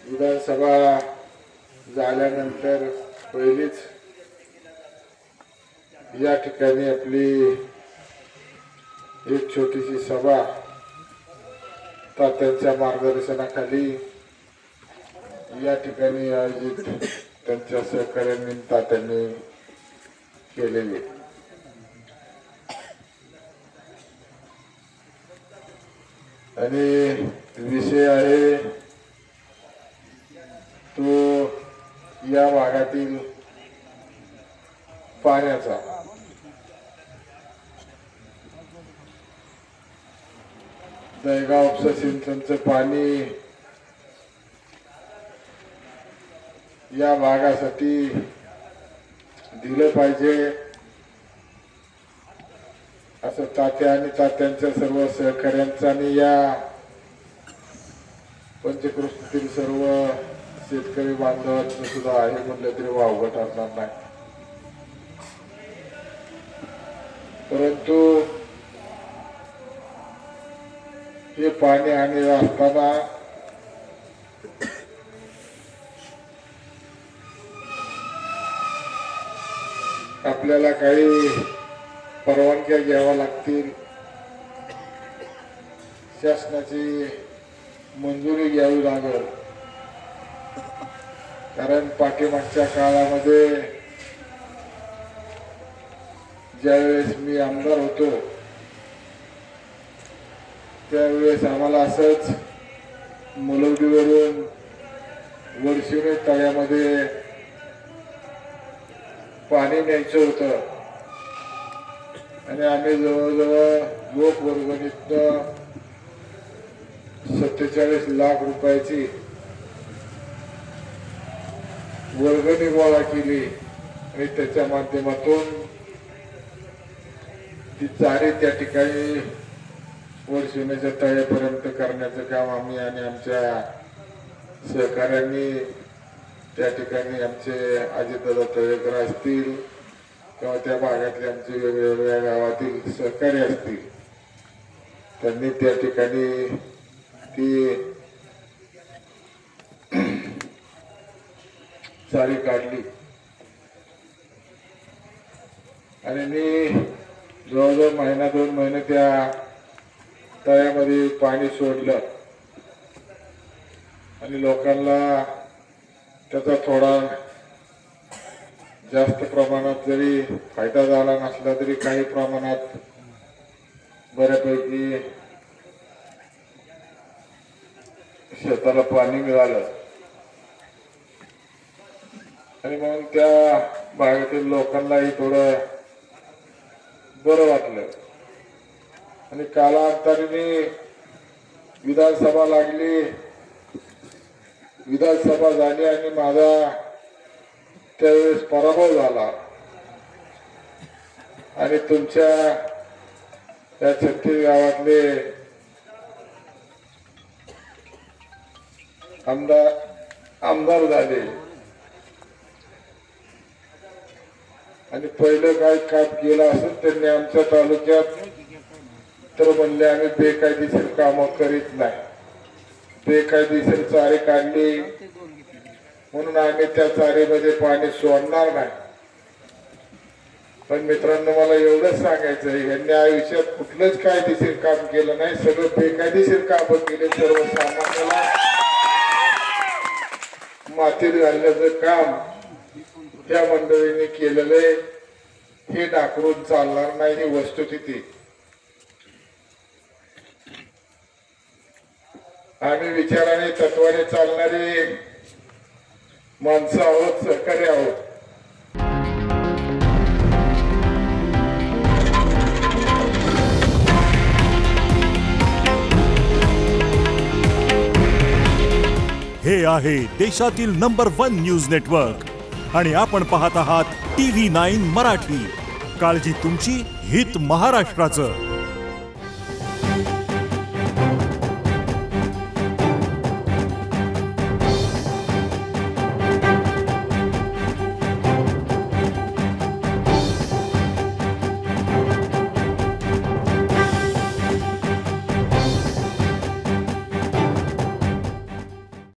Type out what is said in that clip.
विधानसभा झाल्यानंतर पहिलीच या ठिकाणी आपली एक छोटीशी सभा तात्यांच्या मार्गदर्शनाखाली या ठिकाणी आयोजित त्यांच्या सहकार्यांनी तात्यांनी केलेली आणि विषय आहे तो या भागातील पाण्याचा। दहेगाव उपसा सिंचनचं पाणी या भागासाठी दिलं पाहिजे असं तात्या आणि तात्यांच्या सर्व सहकार्यांचा आणि या पंचक्रोशीतील सर्व शेतकरी बांधवांचं सुद्धा आहे म्हणलं तरी वावगं ठरणार नाही। परंतु हे पाणी आणले असताना आपल्याला काही परवानग्या घ्याव्या लागतील, शासनाची मंजुरी घ्यावी लागेल। कारण पाठीमागच्या काळामध्ये ज्यावेळेस मी आमदार होतो त्यावेळेस आम्हाला असंच मुलवडीवरून वर्षिणी तळ्यामध्ये पाणी न्यायचं होतं आणि आम्ही जवळजवळ लोकवर्गणीतनं 47 लाख रुपयाची वर्गणी गोळा केली आणि त्याच्या माध्यमातून ती चारी त्या ठिकाणी वर्षिणीच्या तळ्यापर्यंत करण्याचं काम आम्ही आणि आमच्या सहकार्यांनी त्या ठिकाणी आमचे अजितदादा तळेकर असतील किंवा त्या भागातले आमचे वेगवेगळ्या गावातील सहकारी असतील त्यांनी त्या ठिकाणी ती चारी काढली आणि मी जवळजवळ महिना 2 महिने त्या तळ्यामध्ये पाणी सोडलं आणि लोकांना त्याचा थोडा जास्त प्रमाणात जरी फायदा झाला नसला तरी काही प्रमाणात बऱ्यापैकी शेताला पाणी मिळालं आणि मग त्या भागातील लोकांनाही थोडं बरं वाटलं आणि कालांतराने विधानसभा लागली, विधानसभा झाली आणि माझा त्यावेळेस पराभव झाला आणि तुमच्या त्या 36 गावातले आमदार झाले आणि पहिलं काय काम केलं असेल त्यांनी आमच्या तालुक्यात तर म्हणले आम्ही बेकायदेशीर कामं करीत नाही, बेकायदेशीर चारी काढली म्हणून आम्ही त्या चारीमध्ये पाणी सोडणार नाही। पण मित्रांनो मला एवढंच सांगायचं आहे यांनी आयुष्यात कुठलंच कायदेशीर काम केलं नाही, सगळं बेकायदेशीर काम केले। सर्वसामान्याला मातीत घालण्याचं काम त्या मंडळींनी केलेलं आहे, हे दाखवून चालणार नाही, ही वस्तुस्थिती। आम्ही विचाराने तत्वाने चालणारे माणसं आहोत, सहकारी आहोत। हे आहे देशातील नंबर 1 न्यूज नेटवर्क आणि आपण पाहत आहात TV9 मराठी। काळजी तुमची, हित महाराष्ट्राचं।